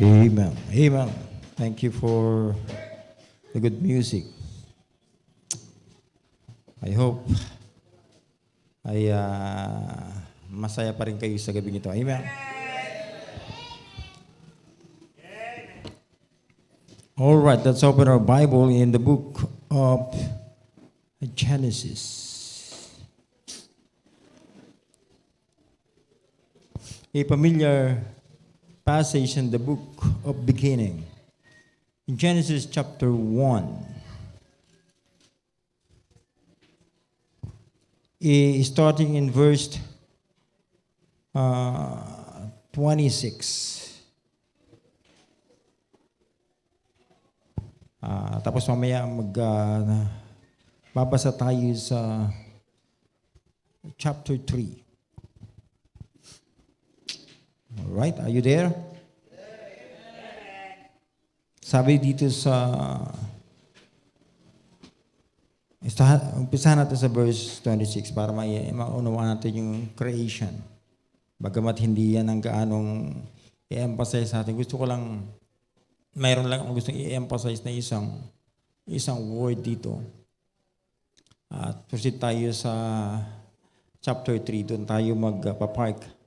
Amen. Amen. Thank you for the good music. I hope ay masaya pa rin kayo sa gabing ito. Amen. All right, let's open our Bible in the book of Genesis. A familiar passage in the book of beginning. In Genesis chapter 1. Starting in verse 26. Tapos mamaya babasa tayo sa chapter 3. Alright, are you there? Sabi dito umpisahan natin sa verse 26 para maunawaan natin yung creation. Bagamat hindi yan ang gaanong i-emphasize natin. Mayroon lang akong gustong i-emphasize na isang word dito. At proceed tayo sa chapter 3. Doon tayo magpapark.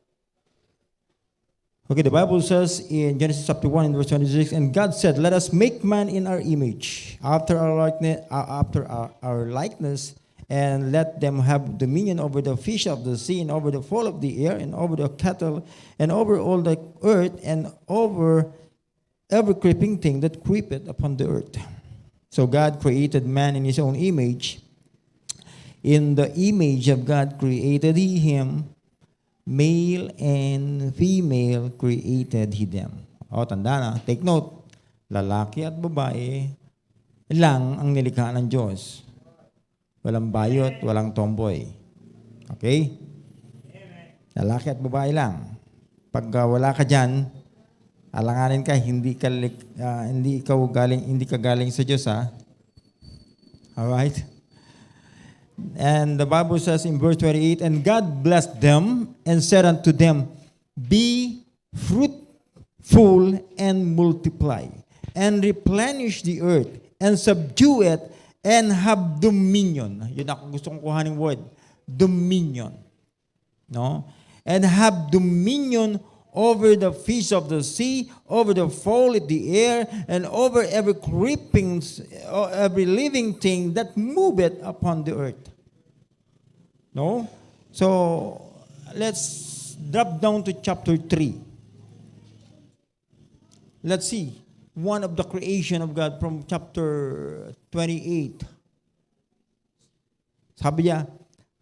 Okay, the Bible says in Genesis chapter 1 and verse 26, and God said, let us make man in our image, after our likeness, and let them have dominion over the fish of the sea, and over the fowl of the air, and over the cattle, and over all the earth, and over every creeping thing that creepeth upon the earth. So God created man in his own image. In the image of God created he him, male and female created he them. Tanda na. Take note. Lalaki at babae lang ang nilikha ng Diyos. Walang bayot, walang tomboy. Okay? Lalaki at babae lang. Pag wala ka dyan, alanganin ka, hindi ka galing sa Diyos, ha? Alright? And the Bible says in verse 28, and God blessed them and said unto them, be fruitful and multiply, and replenish the earth, and subdue it, and have dominion. Yun ako gusto kong kuhaning word. Dominion. No? And have dominion over the fish of the sea, over the fowl of the air, and over every every living thing that moveth upon the earth. No? So, let's drop down to chapter 3. Let's see one of the creation of God from chapter 28. Sabi niya,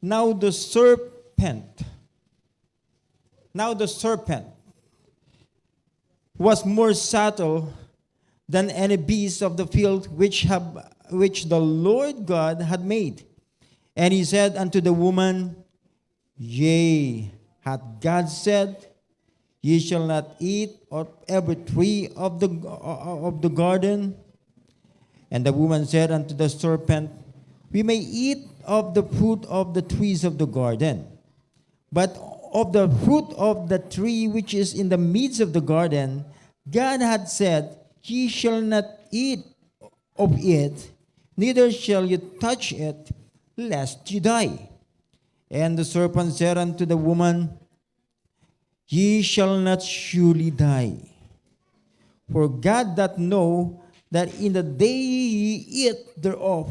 Now the serpent was more subtle than any beast of the field which the Lord God had made. And he said unto the woman, Yea, hath God said, Ye shall not eat of every tree of the garden? And the woman said unto the serpent, We may eat of the fruit of the trees of the garden, but of the fruit of the tree which is in the midst of the garden, God had said, Ye shall not eat of it, neither shall you touch it, lest you die. And the serpent said unto the woman, Ye shall not surely die. For God doth know that in the day ye eat thereof,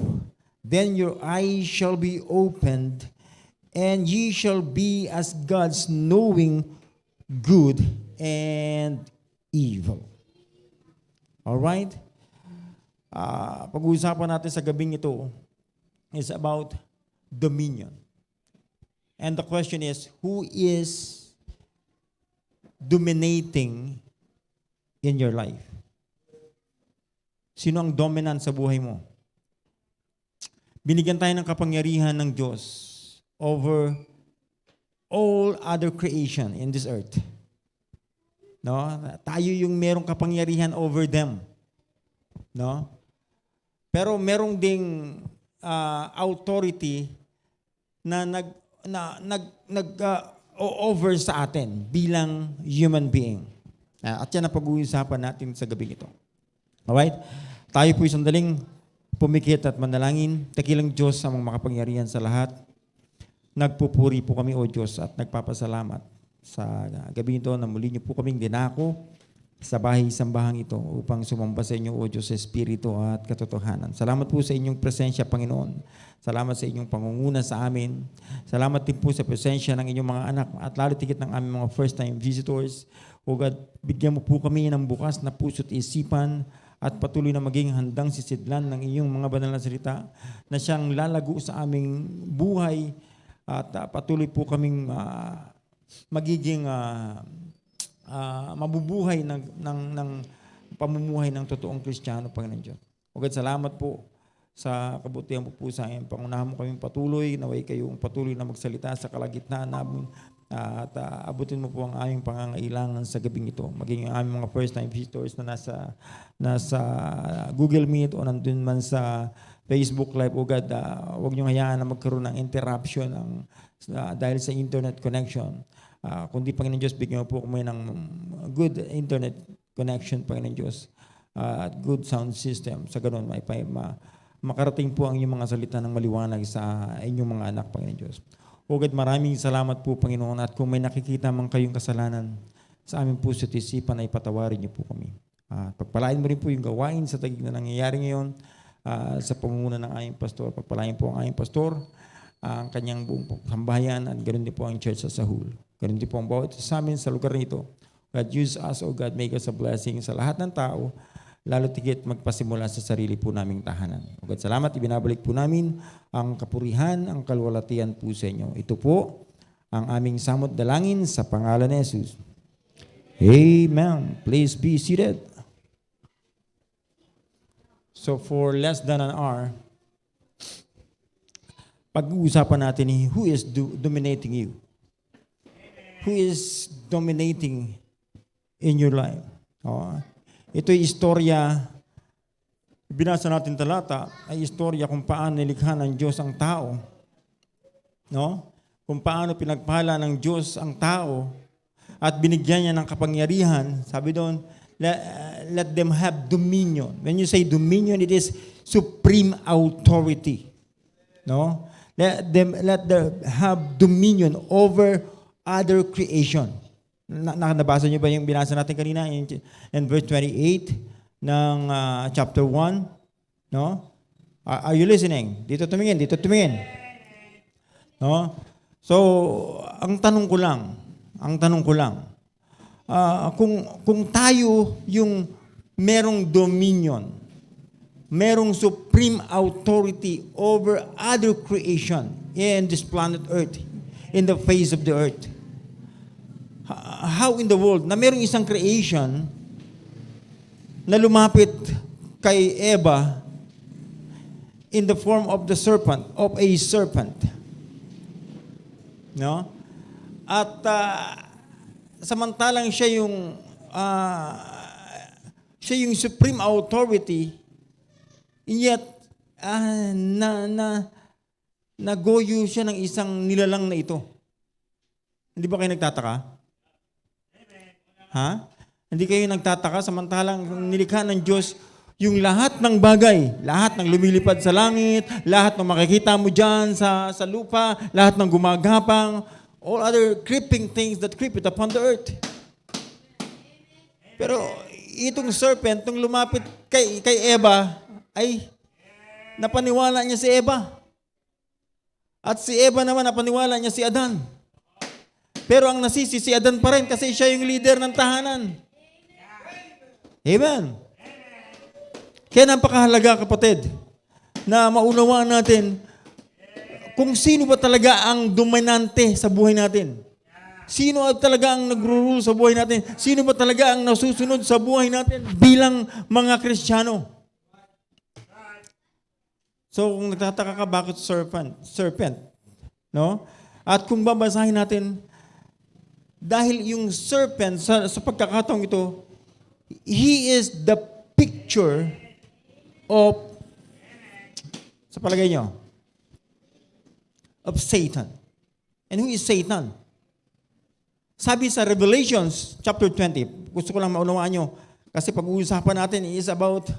then your eyes shall be opened, and ye shall be as gods, knowing good and evil. Alright? Pag-uusapan natin sa gabing ito is about dominion. And the question is, who is dominating in your life? Sino ang dominant sa buhay mo? Binigyan tayo ng kapangyarihan ng Diyos over all other creation in this earth. No? Tayo yung merong kapangyarihan over them. No? Pero merong ding authority na over sa atin bilang human being. At yan ang pag-uusapan natin sa gabi ito. Alright? Tayo po'y sandaling pumikit at manalangin. Dakilang Diyos ang makapangyarihan sa lahat. Nagpupuri po kami, O Diyos, at nagpapasalamat sa gabi ito na muli niyo po kaming dinako sa bahay-sambahang ito upang sumamba sa inyo, O Diyos, sa Espiritu at katotohanan. Salamat po sa inyong presensya, Panginoon. Salamat sa inyong pangunguna sa amin. Salamat din po sa presensya ng inyong mga anak at lalo tigit ng aming mga first-time visitors. O God, bigyan mo po kami ng bukas na puso't isipan at patuloy na maging handang sisidlan ng iyong mga banal na salita na siyang lalago sa aming buhay at patuloy po kaming magiging mabubuhay ng pamumuhay ng totoong Kristiyano, Panginoon Diyos. O God, salamat po sa kabutihan mo po sa amin. Pangunahan mo kaming patuloy, naway kayong patuloy na magsalita sa kalagitnaan namin at abutin mo po ang aming pangangailangan sa gabing ito. Maging ang aming mga first-time visitors na nasa Google Meet o nandun man sa Facebook Live. O God, huwag niyong hayaan na magkaroon ng interruption dahil sa internet connection. Kundi, Panginoon Diyos, bigyan mo po kami ng good internet connection, Panginoon Diyos, at good sound system. Sa ganun, makarating po ang inyong mga salita ng maliwanag sa inyong mga anak, Panginoon Diyos. O God, maraming salamat po, Panginoon, at kung may nakikita man kayong kasalanan sa aming puso at isipan, ay patawarin niyo po kami. Pagpalain mo rin po yung gawain sa tagig na nangyayari ngayon sa pamumuno ng aming pastor. Pagpalain po ang aming pastor, ang kanyang buong sambahayan, at ganoon din po ang church sa Sahul. Ganoon din po ang bawat sa amin sa lugar nito. God, use us, O God, make us a blessing sa lahat ng tao, lalo tigit magpasimula sa sarili po naming tahanan. O God, salamat, ibinabalik po namin ang kapurihan, ang kalwalatian po sa inyo. Ito po ang aming samot dalangin sa pangalan ni Jesus. Amen. Please be seated. So for less than an hour, pag-uusapan natin who is dominating you? Who is dominating in your life? Ito'y istorya, binasa natin talata, ay istorya kung paano nilikha ng Diyos ang tao. No? Kung paano pinagpala ng Diyos ang tao at binigyan niya ng kapangyarihan. Sabi doon, let them have dominion. When you say dominion, it is supreme authority. No? Let them have dominion over other creation. Nabasa niyo ba yung binasa natin kanina in verse 28 ng chapter 1? No? Are you listening? Dito tumingin. No? So, ang tanong ko lang, kung tayo yung merong dominion, merong supreme authority over other creation in this planet Earth, in the face of the earth, how in the world na merong isang creation na lumapit kay Eva in the form of a serpent. No? At samantalang siya yung supreme authority, yet nagoyo siya ng isang nilalang na ito. Hindi ba kayo nagtataka? Ha? Hindi kayo nagtataka samantalang nilikha ng Diyos yung lahat ng bagay, lahat ng lumilipad sa langit, lahat ng makikita mo dyan sa lupa, lahat ng gumagapang, all other creeping things that creep it upon the earth. Pero itong serpent, itong lumapit kay Eva, ay napaniwala niya si Eva. At si Eva naman, napaniwala niya si Adan. Pero ang nasisi si Adan pa rin kasi siya yung leader ng tahanan. Amen. Kaya napakahalaga, kapatid, na maunawaan natin kung sino ba talaga ang dominante sa buhay natin. Sino talaga ang nagro-rule sa buhay natin? Sino ba talaga ang nasusunod sa buhay natin bilang mga Kristiyano? So kung nagtataka ka, bakit serpent? No? At kung babasahin natin, dahil yung serpent, sa pagkakataong ito, he is the picture of, sa palagay nyo, of Satan. And who is Satan? Sabi sa Revelations chapter 20, gusto ko lang maunawaan nyo. Kasi pag-uusapan natin is about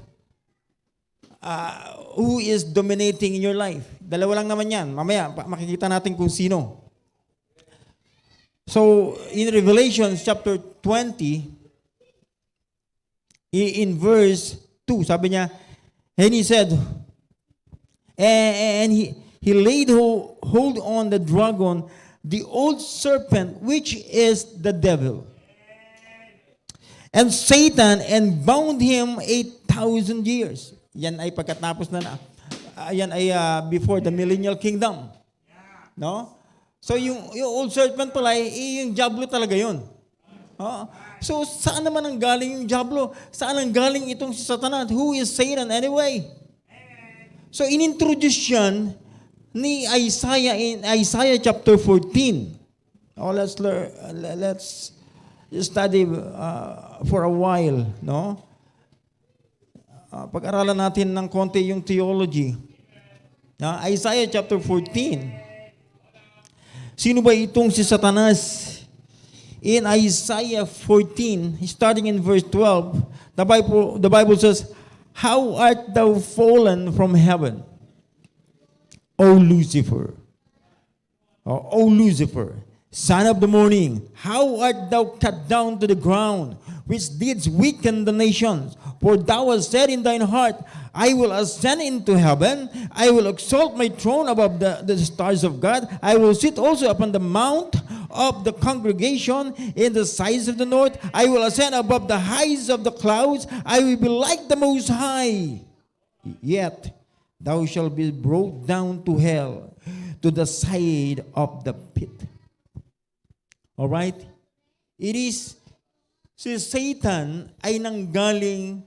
who is dominating in your life. Dalawa lang naman yan. Mamaya, makikita natin kung sino. So, in Revelation chapter 20, in verse 2, sabi niya, and he said, and he laid hold on the dragon, the old serpent, which is the devil, and Satan, and bound him 8,000 years. Yan ay pagkatapos na, yan ay before the millennial kingdom. No? So yung old serpent pala, yung diablo talaga yun. So saan naman ang galing yung diablo? Saan ang galing itong si Satanas? Who is Satan anyway? So inintroduce yan ni Isaiah in Isaiah chapter 14. Let's study for a while, no? Pag-aralan natin ng konti yung theology. Isaiah chapter 14. Sino ba itong si Satanas? In Isaiah 14, starting in verse 12, the Bible says, "How art thou fallen from heaven, O Lucifer, O Lucifer, son of the morning, how art thou cut down to the ground, which didst weaken the nations? For thou hast said in thine heart, I will ascend into heaven, I will exalt my throne above the stars of God, I will sit also upon the mount of the congregation in the sides of the north, I will ascend above the heights of the clouds, I will be like the Most High. Yet thou shalt be brought down to hell, to the side of the pit." Alright? It is, si Satan ay nanggaling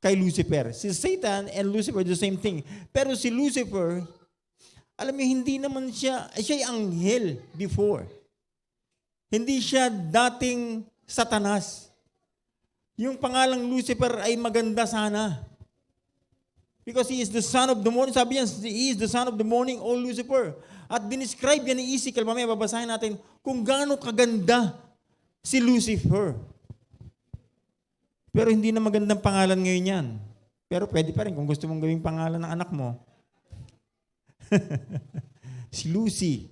kay Lucifer. Si Satan and Lucifer, the same thing. Pero si Lucifer, alam mo, hindi naman siya ay anghel before. Hindi siya dating Satanas. Yung pangalang Lucifer ay maganda sana. Because he is the son of the morning. Sabi niya, he is the son of the morning, O Lucifer. At dinescribe yan ni Ezekiel. Mamaya babasahin natin kung gaano kaganda si Lucifer. Pero hindi na magandang pangalan ngayon yan. Pero pwede pa rin kung gusto mong gawing pangalan ng anak mo. Si Lucy.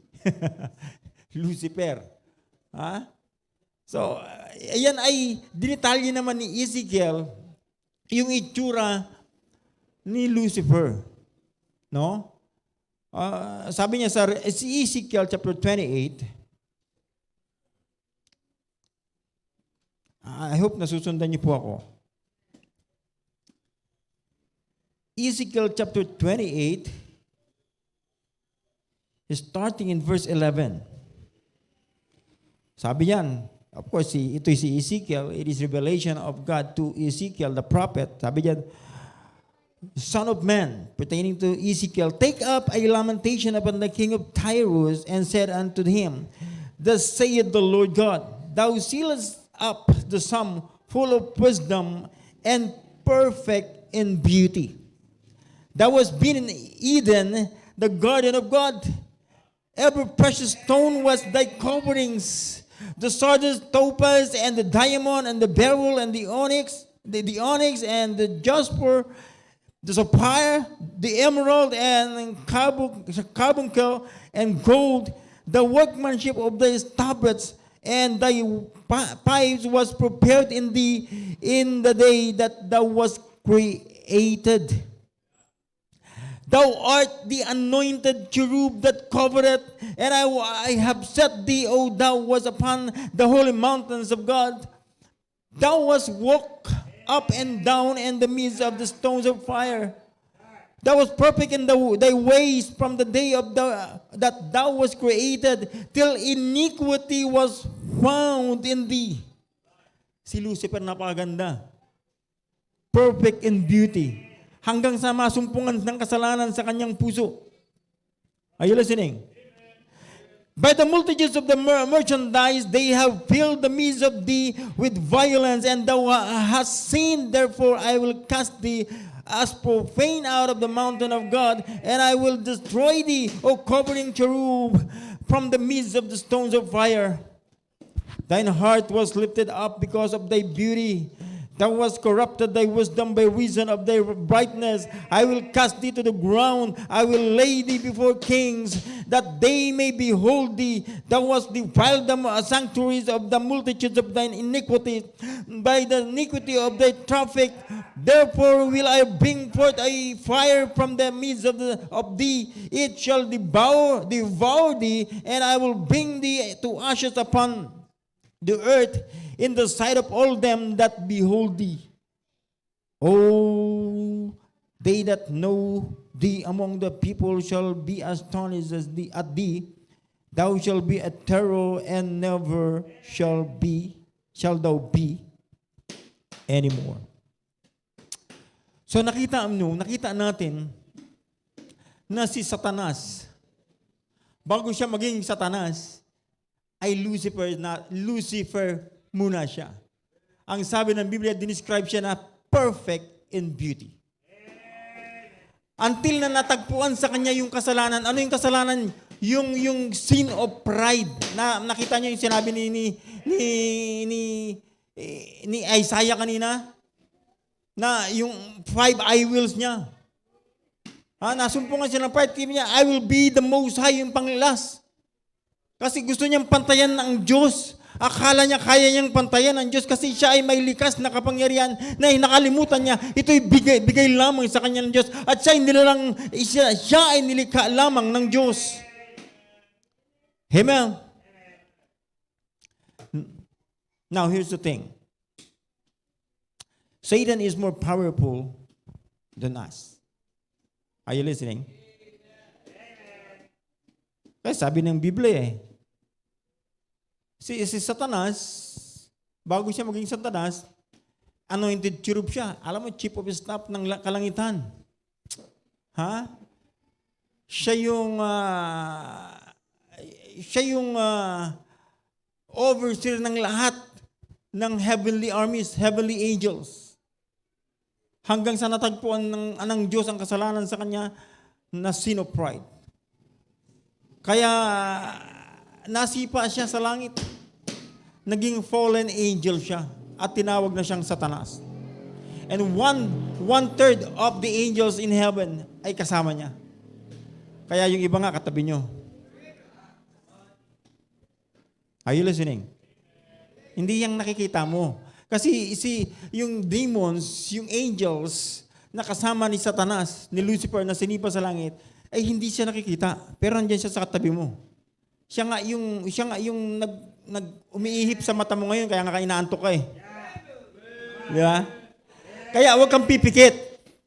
Lucifer. So, ayan ay dinitalye naman ni Ezekiel yung itsura ni Lucifer. No? Sabi niya sa Ezekiel chapter 28, I hope nasusundan niyo po ako. Ezekiel chapter 28, starting in verse 11. Sabi yan, of course, ito si Ezekiel, it is revelation of God to Ezekiel, the prophet. Sabi yan, "Son of man," pertaining to Ezekiel, "take up a lamentation upon the king of Tyrus, and said unto him, Thus saith the Lord God, Thou sealest up the sum full of wisdom and perfect in beauty. Thou hast been in Eden, the garden of God. Every precious stone was thy coverings, the sardis, topaz, and the diamond, and the beryl, and the onyx, the onyx, and the jasper, the sapphire, the emerald, and carbuncle, and gold, the workmanship of thy tabrets, and thy pipes was prepared in the day that thou was created. Thou art the anointed cherub that covereth, and I have set thee, O thou was upon the holy mountains of God. Thou was walk up and down in the midst of the stones of fire. Thou was perfect in thy ways from the day of that thou was created, till iniquity was found in thee. Si Lucifer napakaganda. Perfect in beauty. Hanggang sa masumpungan ng kasalanan sa kanyang puso. Are you listening? By the multitudes of the merchandise, they have filled the midst of thee with violence, and thou hast seen, therefore I will cast thee as profane out of the mountain of God, and I will destroy thee, O covering cherub, from the midst of the stones of fire. Thine heart was lifted up because of thy beauty. Thou was corrupted thy wisdom by reason of thy brightness. I will cast thee to the ground. I will lay thee before kings, that they may behold thee. Thou hast defiled the sanctuaries of the multitudes of thine iniquities, by the iniquity of thy traffic. Therefore will I bring forth a fire from the midst of thee. It shall devour thee, and I will bring thee to ashes upon the earth in the sight of all them that behold thee. Oh, they that know thee among the people shall be astonished at thee. Thou shalt be a terror, and never shall thou be anymore. So nakita natin na si Satanas, bago siya maging Satanas, ay Lucifer muna siya. Ang sabi ng Biblia, dinescribe siya na perfect in beauty. Until na natagpuan sa kanya yung kasalanan. Ano yung kasalanan? Yung sin of pride. Na nakita niyo yung sinabi ni Isaiah kanina? Na yung 5 I wills niya. Nasumpungan siya ng pride. Sabi niya, I will be the most high, yung panglas. Kasi gusto niyang pantayan ng Diyos. Akala niya kaya niyang pantayan ng Diyos kasi siya ay may likas na kapangyarihan na nakalimutan niya. Ito'y bigay lamang sa kanya ng Diyos. At siya ay nilikha lamang ng Diyos. Amen? Now, here's the thing. Satan is more powerful than us. Are you listening? Kaya sabi ng Biblia si Satanas, bago siya maging Satanas, anointed cherub siya. Alam mo, chief of staff ng kalangitan. Siya yung overseer ng lahat ng heavenly armies, heavenly angels. Hanggang sa natagpuan ng Diyos ang kasalanan sa kanya na sin of pride. Kaya nasipa siya sa langit. Naging fallen angel siya at tinawag na siyang Satanas. And one-third of the angels in heaven ay kasama niya. Kaya yung iba nga katabi nyo. Are you listening? Hindi yang nakikita mo. Kasi yung demons, yung angels na kasama ni Satanas, ni Lucifer na sinipa sa langit, ay hindi siya nakikita. Pero nandiyan siya sa katabi mo. Siya nga yung umiihip sa mata mo ngayon, kaya nga inaantok ka eh. Di ba? Kaya huwag kang pipikit.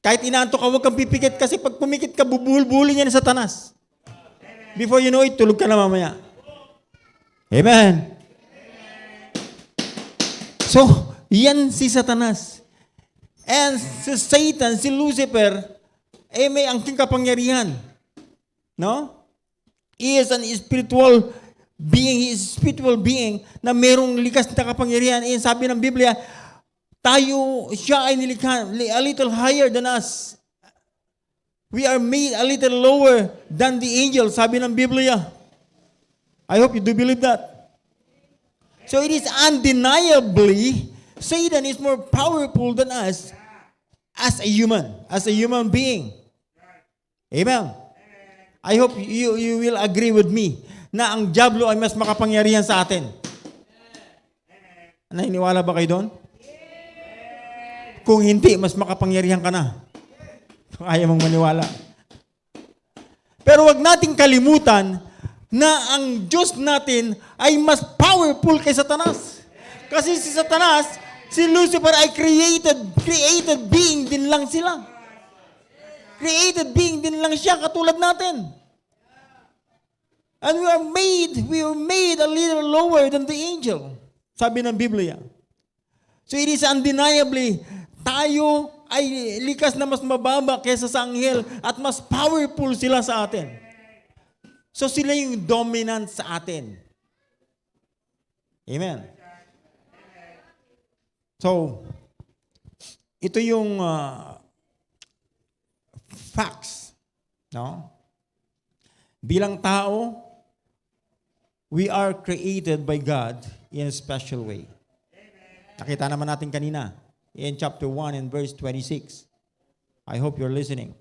Kahit inaantok ka, huwag kang pipikit kasi pag pumikit ka, bubuhul-buhulin niya ni Satanas. Before you know it, tulog ka na mamaya. Amen. So, yan si Satanas. And si Satan, si Lucifer, may angking kapangyarihan. No? He is an spiritual being na merong likas na kapangyarihan. Sabi ng Biblia, siya ay nilikha a little higher than us. We are made a little lower than the angels, sabi ng Biblia. I hope you do believe that. So it is undeniably, Satan is more powerful than us as a human being. Amen. I hope you will agree with me na ang diablo ay mas makapangyarihan sa atin. Naniniwala ba kayo doon? Kung hindi, mas makapangyarihan ka na. Ayaw mong maniwala. Pero wag nating kalimutan na ang Diyos natin ay mas powerful kay Satanas. Kasi si Satanas, si Lucifer ay created being din lang sila. Created being din lang siya katulad natin. And we were made a little lower than the angel. Sabi ng Biblia. So it is undeniably, tayo ay likas na mas mababa kaysa sa anghel at mas powerful sila sa atin. So sila yung dominant sa atin. Amen. So, ito yung facts. No? Bilang tao, we are created by God in a special way. Nakita naman natin kanina in chapter 1 and verse 26. I hope you're listening.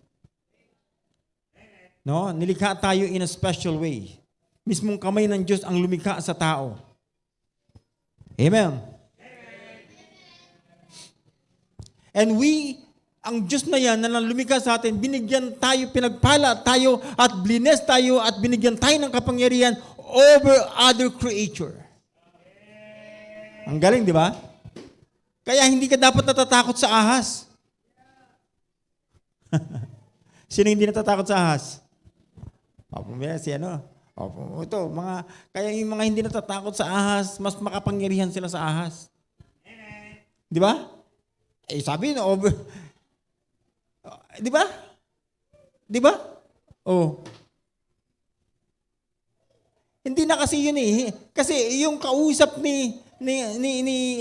No, nilikha tayo in a special way. Mismong kamay ng Diyos ang lumikha sa tao. Amen. And ang Diyos na yan na lumikha sa atin, binigyan tayo, pinagpala tayo, at blines tayo, at binigyan tayo ng kapangyarihan over other creature. Ang galing, di ba? Kaya hindi ka dapat natatakot sa ahas. Sino hindi natatakot sa ahas? Kaya yung mga hindi natatakot sa ahas, mas makapangyarihan sila sa ahas. Di ba? Sabi na over. Di ba? Di ba? Oh. Hindi na kasi yun eh. Kasi yung kausap ni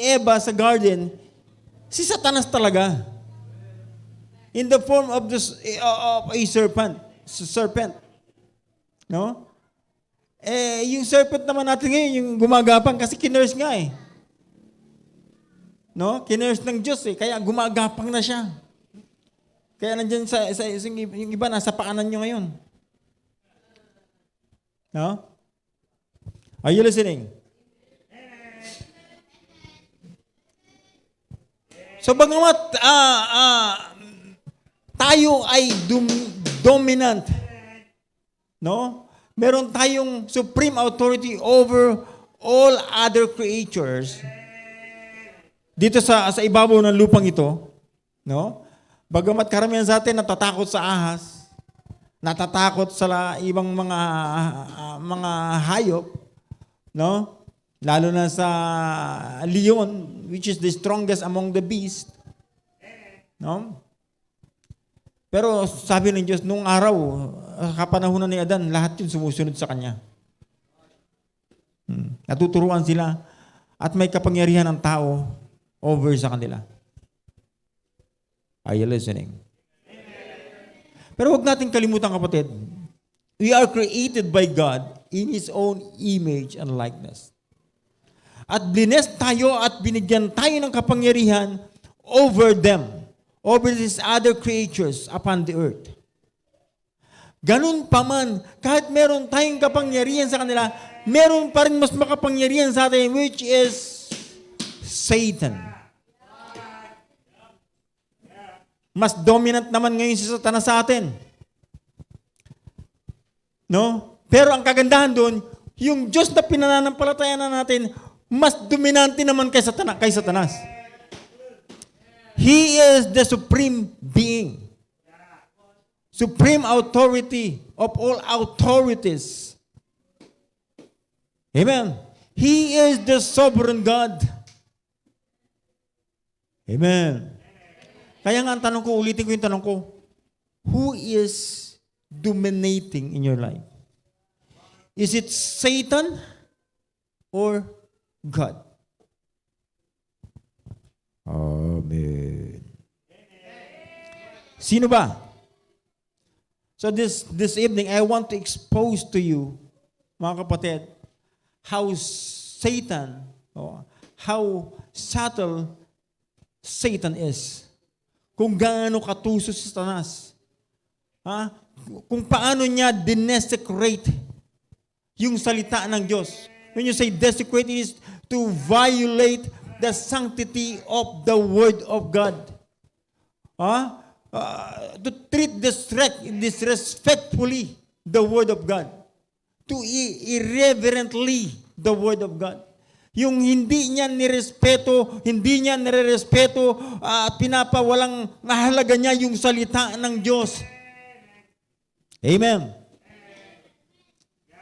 Eva sa garden, si Satanas talaga. In the form of a serpent. No? Yung serpent naman natin ngayon, yung gumagapang, kasi kinurse nga eh. No? Kinurse ng Diyos eh, kaya gumagapang na siya. Kaya nandyan yung iba, nasa paanan nyo ngayon. No? Are you listening? So bagamat tayo ay dominant, no? Meron tayong supreme authority over all other creatures. Dito sa ibabaw ng lupang ito, no? Bagamat karamihan sa atin natatakot sa ahas, natatakot sa ibang mga hayop, no? Lalo na sa leon, which is the strongest among the beasts. No? Pero sabi ng Diyos, nung araw, kapanahunan ni Adan, lahat yun sumusunod sa Kanya. Natuturuan sila at may kapangyarihan ng tao over sa kanila. Are you listening? Pero huwag natin kalimutan, kapatid, we are created by God in His own image and likeness. At blines tayo at binigyan tayo ng kapangyarihan over them, over these other creatures upon the earth. Ganun pa man, kahit meron tayong kapangyarihan sa kanila, meron pa rin mas makapangyarihan sa atin, which is Satan. Mas dominant naman ngayon si Satanas sa atin. No? Pero ang kagandahan doon, yung Diyos na pinananampalatayan na natin, mas dominante naman kay Satanas. He is the supreme being. Supreme authority of all authorities. Amen. He is the sovereign God. Amen. Kaya nga ang tanong ko, ulitin ko yung tanong ko, who is dominating in your life? Is it Satan or God? Amen. Sino ba? So this evening, I want to expose to you, mga kapatid, how Satan, how subtle Satan is. Kung gaano katuso si Satanas. Kung paano niya desecrate yung salita ng Diyos. When you say desecrate, it is to violate the sanctity of the Word of God. To treat disrespectfully the Word of God. To irreverently the Word of God. Yung hindi niya nirespeto, hindi niya nirerespeto, pinapawalang mahalaga niya yung salita ng Diyos. Amen.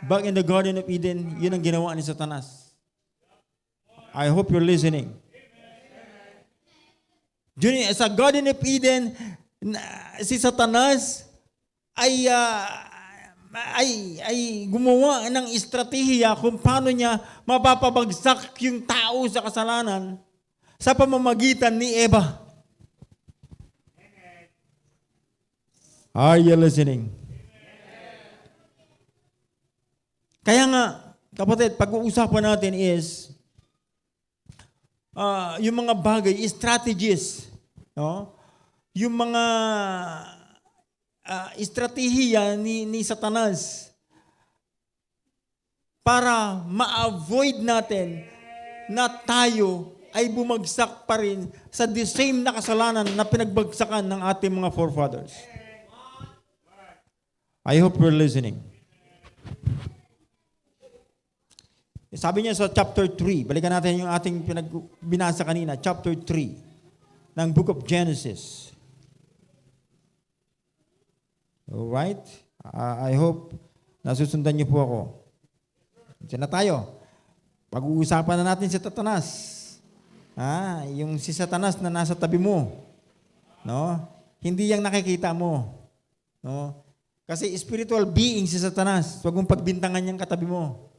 Back in the Garden of Eden, yun ang ginawa ni Satanas. I hope you're listening. Sa Garden of Eden, si Satanas ay gumawa ng estratehiya kung paano niya mapapabagsak yung tao sa kasalanan sa pamamagitan ni Eva. Are you listening? Kaya nga, kapatid, pag-uusapan natin is yung mga bagay, strategies, no? Yung mga estratehiya ni Satanas para ma-avoid natin na tayo ay bumagsak pa rin sa the same na kasalanan na pinagbagsakan ng ating mga forefathers. I hope you're listening. Sabi niya sa chapter 3, balikan natin yung ating binasa kanina, chapter 3 ng book of Genesis. Alright? I hope nasusundan niyo po ako. Diyan na tayo. Pag-uusapan na natin si Satanas. Yung si Satanas na nasa tabi mo. No? Hindi yang nakikita mo. No? Kasi spiritual being si Satanas. Huwag mong pagbintangan yung katabi mo.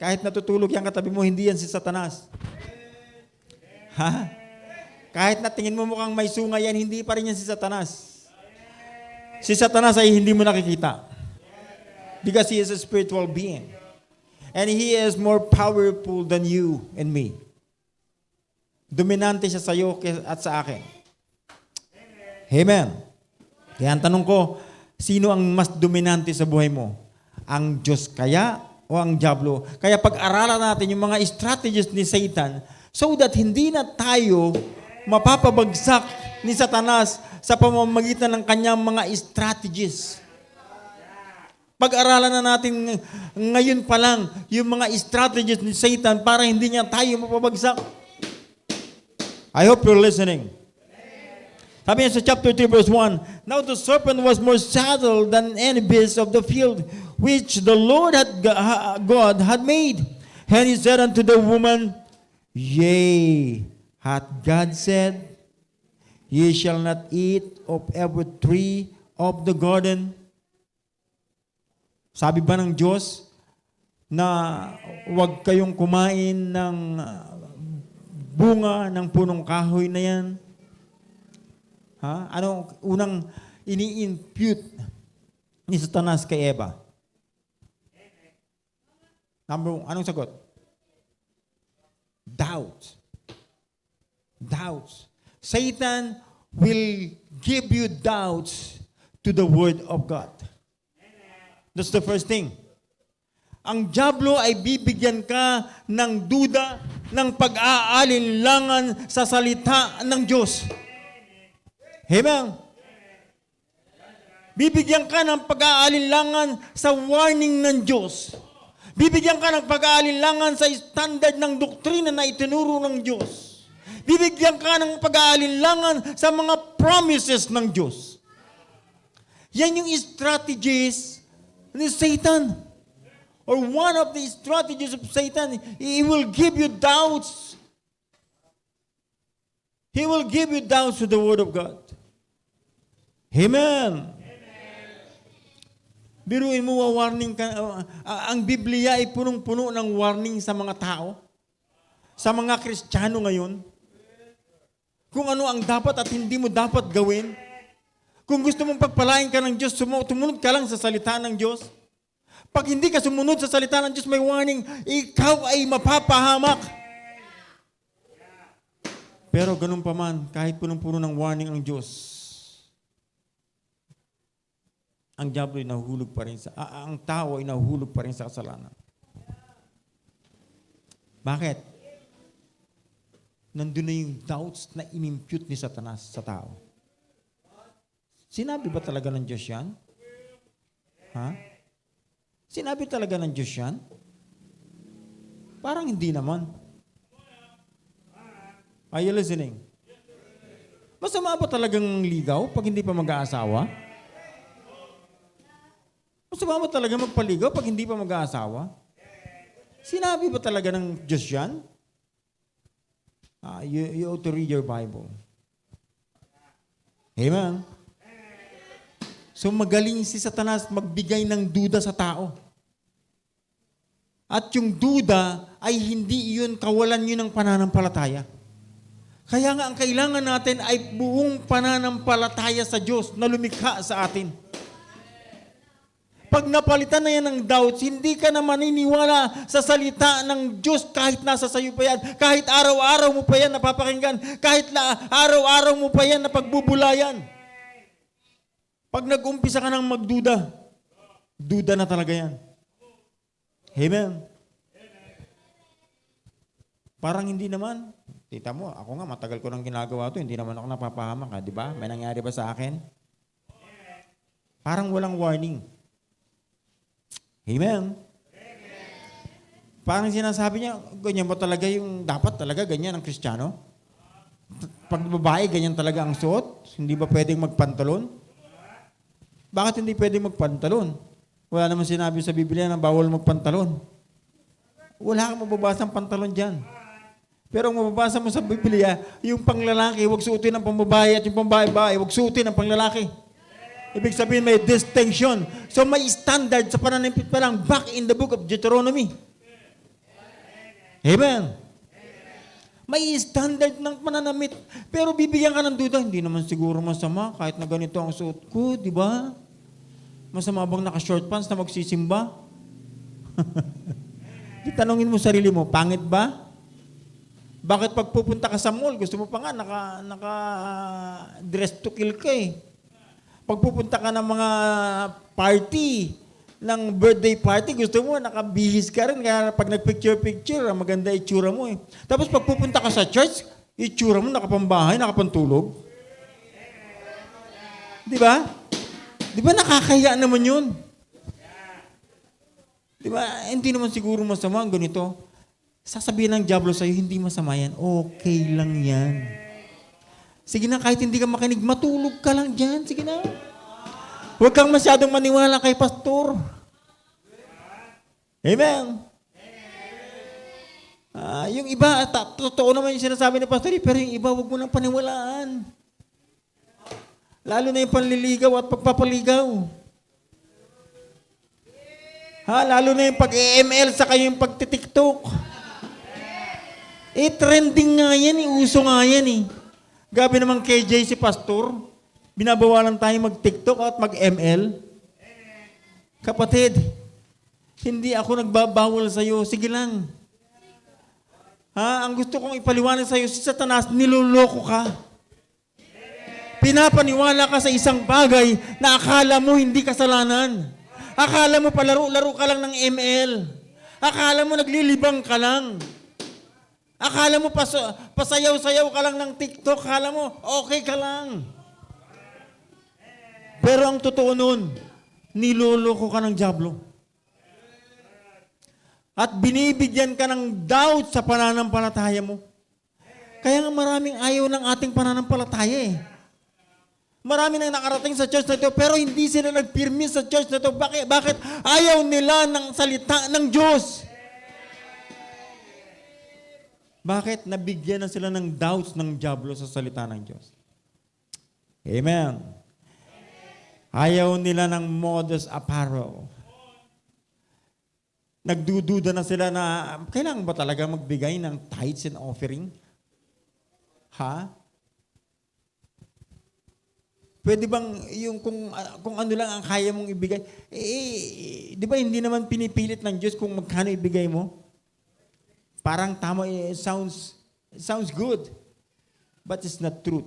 Kahit natutulog yung katabi mo, hindi yan si Satanas. Kahit na tingin mo mukhang may sunga yan, hindi pa rin yan si Satanas. Si Satanas ay hindi mo nakikita. Because he is a spiritual being. And he is more powerful than you and me. Dominante siya sa iyo at sa akin. Amen. Kaya ang tanong ko, sino ang mas dominante sa buhay mo? Ang Diyos kaya o ang diablo? Kaya pag-aralan natin yung mga strategies ni Satan so that hindi na tayo mapapabagsak ni Satanas sa pamamagitan ng kanyang mga strategies. Pag-aralan na natin ngayon pa lang yung mga strategies ni Satan para hindi niya tayo mapabagsak. I hope you're listening. Sabi niya sa chapter 3 verse 1, Now the serpent was more subtle than any beast of the field, which the Lord God had made. And he said unto the woman, Yea, hath God said, Ye shall not eat of every tree of the garden. Sabi ba ng Diyos na huwag kayong kumain ng bunga ng punong kahoy na yan? Ano unang ini-impute ni Satanas kay Eva? Anong sagot? Doubt. Doubts. Satan will give you doubts to the Word of God. That's the first thing. Ang diablo ay bibigyan ka ng duda, ng pag-aalinlangan sa salita ng Diyos. Amen. Bibigyan ka ng pag-aalinlangan sa warning ng Diyos. Bibigyan ka ng pag-aalinlangan sa standard ng doktrina na itinuro ng Diyos. Bibigyan ka ng pag-aalinlangan sa mga promises ng Diyos. Yan yung strategies ni Satan. Or one of the strategies of Satan, he will give you doubts. He will give you doubts to the Word of God. Amen. Biruin mo, warning ka. Ang Biblia ay punong-puno ng warning sa mga tao. Sa mga Kristiyano ngayon. Kung ano ang dapat at hindi mo dapat gawin. Kung gusto mong pagpalain ka ng Diyos, tumunod ka lang sa salita ng Diyos. Pag hindi ka sumunod sa salita ng Diyos, may warning, ikaw ay mapapahamak. Pero ganun pa man, kahit punong-puno ng warning ang Diyos, ang diablo ay nahuhulog pa rin ang tao ay nahuhulog pa rin sa kasalanan. Bakit? Nandun na yung doubts na inimpute ni Satanas sa tao. Sinabi ba talaga ng Diyos yan? Sinabi talaga ng Diyos yan? Parang hindi naman. Are you listening? Masama ba talagang ligaw pag hindi pa mag-aasawa? Masama ba talaga magpaligaw pag hindi pa mag-aasawa? Sinabi ba talaga ng Diyos yan? You ought to read your Bible. Amen. So magaling si Satanas magbigay ng duda sa tao. At yung duda ay hindi iyon kawalan yun ng pananampalataya. Kaya nga ang kailangan natin ay buong pananampalataya sa Diyos na lumikha sa atin. Pag napalitan na yan ng doubts, hindi ka na maniniwala sa salita ng Diyos kahit nasa sayo pa yan. Kahit araw-araw mo pa yan napapakinggan. Kahit araw-araw mo pa yan napagbubulayan. Pag nag-umpisa ka ng magduda, duda na talaga yan. Amen. Parang hindi naman. Tita mo, ako nga matagal ko nang ginagawa to, hindi naman ako napapahamak, di ba? May nangyari ba sa akin? Parang walang warning. Amen. Parang sinasabi niya, ganyan ba talaga yung, dapat talaga ganyan ang Kristiyano? Pag babae, ganyan talaga ang suot? Hindi ba pwedeng magpantalon? Bakit hindi pwedeng magpantalon? Wala naman sinabi sa Biblia na bawal magpantalon. Wala kang mababasang pantalon dyan. Pero ang mababasa mo sa Biblia, yung panglalaki, huwag suotin ng pambabae at yung pambabae, huwag suotin ng panglalaki. Ibig sabihin may distinction. So may standard sa pananamit pa lang back in the book of Deuteronomy. Amen. May standard ng pananamit. Pero bibigyan ka ng duda, hindi naman siguro masama kahit na ganito ang suot ko, di ba? Masama bang naka-short pants na magsisimba? Di tanongin mo sarili mo, pangit ba? Bakit pag pupunta ka sa mall, gusto mo pa nga dress to kill ka eh. Pag pupunta ka ng mga party, ng birthday party, gusto mo, nakabihis ka rin. Kaya pag nagpicture-picture, maganda itsura mo eh. Tapos pag pupunta ka sa church, itsura mo, nakapambahay, nakapantulog. Di ba? Di ba nakakahiya naman yun? Di ba? Hindi naman siguro masama ang ganito. Sasabihin ng diablo sa'yo, hindi masama yan. Okay lang yan. Sige na, kahit hindi ka makinig, matulog ka lang dyan. Sige na. Huwag kang masyadong maniwala kay pastor. Amen. Yung iba, totoo naman yung sinasabi ni pastor, pero yung iba, huwag mo nang paniwalaan. Lalo na yung panliligaw at pagpapaligaw. Lalo na yung pag-ML sa yung pagtitiktok. Trending nga yan, uso nga yan eh. Gabi naman KJ si pastor, binabawalan tayo mag-TikTok at mag-ML. Kapatid, hindi ako nagbabawal sa'yo. Sige lang. Ang gusto kong ipaliwanag sa'yo, si Satanas, niloloko ka. Pinapaniwala ka sa isang bagay na akala mo hindi kasalanan. Akala mo palaro-laro ka lang ng ML. Akala mo naglilibang ka lang. Akala mo pasayaw-sayaw ka lang ng TikTok. Akala mo okay ka lang. Pero ang totoo nun, niloloko ka ng diablo. At binibigyan ka ng doubt sa pananampalataya mo. Kaya nga maraming ayaw ng ating pananampalataya eh. Marami nang nakarating sa church na ito, pero hindi sila nagpirmi sa church na ito. Bakit? Ayaw nila ng salita ng Diyos. Bakit? Nabigyan na sila ng doubts ng diablo sa salita ng Diyos. Amen. Ayaw nila ng modest apparel. Nagdududa na sila na, kailangan ba talaga magbigay ng tithes and offering? Pwede bang yung kung ano lang ang kaya mong ibigay? Di ba hindi naman pinipilit ng Diyos kung magkano ibigay mo? Parang tama, sounds good. But it's not truth.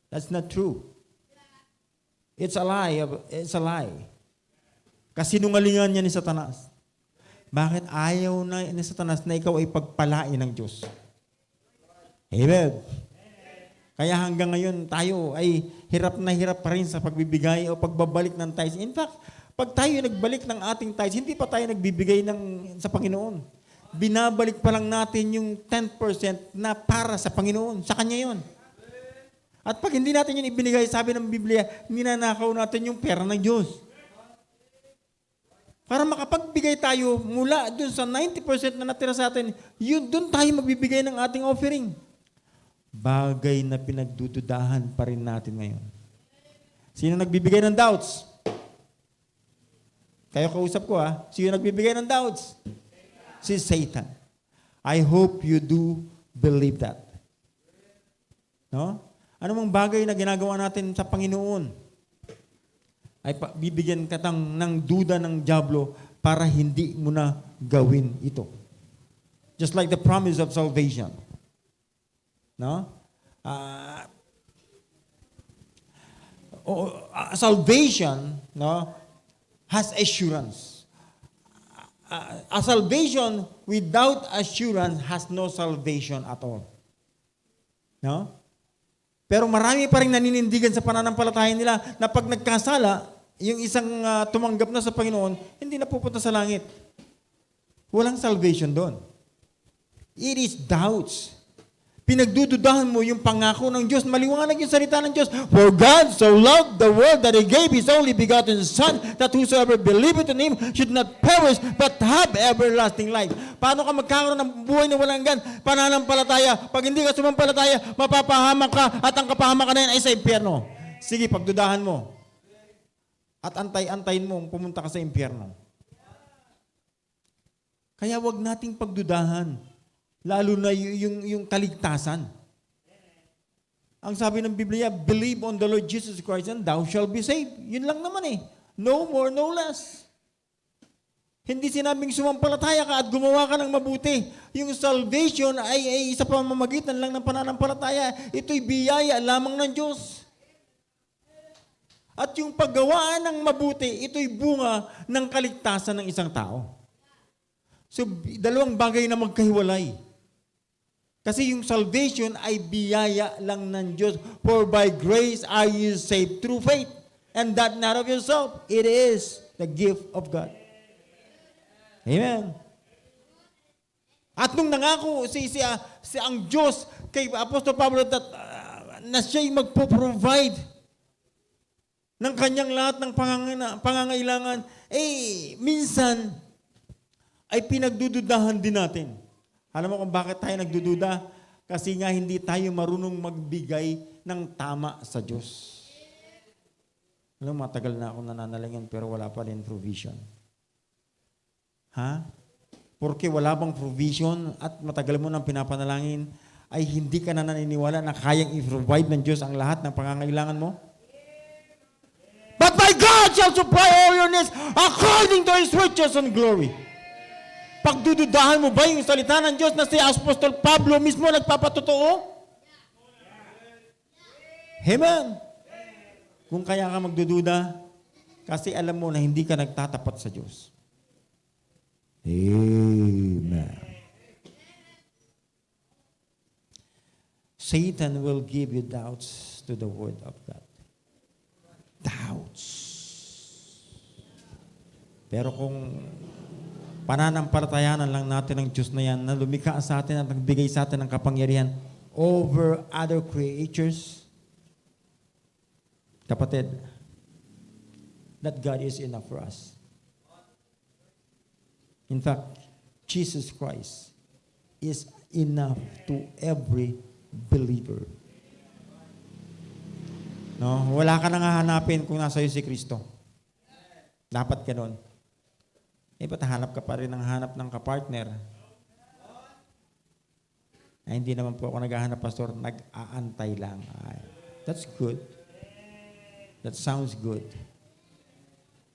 That's not true. It's a lie. It's a lie. Kasinungalingan niya ni Satanas. Bakit ayaw na ni Satanas na ikaw ay pagpalain ng Diyos? Amen. Kaya hanggang ngayon tayo ay hirap na hirap pa rin sa pagbibigay o pagbabalik ng tithes. In fact, pag tayo nagbalik ng ating tithes, hindi pa tayo nagbibigay sa Panginoon. Binabalik pa lang natin yung 10% na para sa Panginoon. Sa Kanya yun. At pag hindi natin yun ibinigay, sabi ng Biblia, ninanakaw natin yung pera ng Diyos. Para makapagbigay tayo mula dun sa 90% na natira sa atin, yun dun tayo magbibigay ng ating offering. Bagay na pinagdududahan pa rin natin ngayon. Sino nagbibigay ng doubts? Kayo kausap ko Sino nagbibigay ng doubts? Si Satan. I hope you do believe that. No? Ano mang bagay na ginagawa natin sa Panginoon? ay bibigyan ka ng duda ng dyablo para hindi mo na gawin ito. Just like the promise of salvation. No? Salvation, no, has assurance. A salvation without assurance has no salvation at all. No? Pero marami pa rin naninindigan sa pananampalataya nila na pag nagkasala, yung isang tumanggap na sa Panginoon, hindi na pupunta sa langit. Walang salvation doon. It is doubts. Pinagdududahan mo yung pangako ng Diyos. Maliwanag yung salita ng Diyos. For God so loved the world that He gave His only begotten Son, that whosoever believeth in Him should not perish, but have everlasting life. Paano ka magkakaroon ng buhay na walang hanggan? Pananampalataya. Pag hindi ka sumampalataya, mapapahamak ka, at ang kapahamak ka na yan ay sa impyerno. Sige, pagdudahan mo. At antay-antayin mo, pumunta ka sa impyerno. Kaya wag nating pagdudahan. Lalo na yung kaligtasan. Ang sabi ng Biblia, believe on the Lord Jesus Christ and thou shalt be saved. Yun lang naman eh. No more, no less. Hindi sinabing sumampalataya ka at gumawa ka ng mabuti. Yung salvation ay isa pamamagitan lang ng pananampalataya. Ito'y biyaya lamang ng Diyos. At yung paggawa ng mabuti, ito'y bunga ng kaligtasan ng isang tao. So, dalawang bagay na magkahiwalay. Kasi yung salvation ay biyaya lang ng Diyos. For by grace are you saved through faith. And that not of yourself. It is the gift of God. Amen. At nung nangako si ang Diyos kay Apostol Pablo na siya'y magpo-provide ng kanyang lahat ng pangangailangan, minsan ay pinagdududahan din natin. Alam mo kung bakit tayo nagdududa? Kasi nga hindi tayo marunong magbigay ng tama sa Diyos. Alam mo, matagal na ako nananalangin pero wala pa rin provision. Ha? Porque wala bang provision at matagal mo nang pinapanalangin, ay hindi ka na naniniwala na kayang i-provide ng Diyos ang lahat ng pangangailangan mo? But my God shall supply all your needs according to His riches and glory. Pagdududahan mo ba yung salita ng Diyos na si Apostol Pablo mismo nagpapatotoo? Amen. Kung kaya ka magdududa, kasi alam mo na hindi ka nagtatapat sa Diyos. Amen. Satan will give you doubts to the Word of God. Doubts. Pero kung pananampalatayanan lang natin ng Diyos na yan, na lumikha sa atin at nagbigay sa atin ng kapangyarihan over other creatures, kapatid, that God is enough for us. In fact, Jesus Christ is enough to every believer. No? Wala ka nang hahanapin kung nasa iyo si Kristo. Dapat ganoon. Ba't hanap ka pa rin ng hanap ng kapartner? Ay, hindi naman po ako naghahanap, Pastor. Nag-aantay lang. Ay, that's good. That sounds good.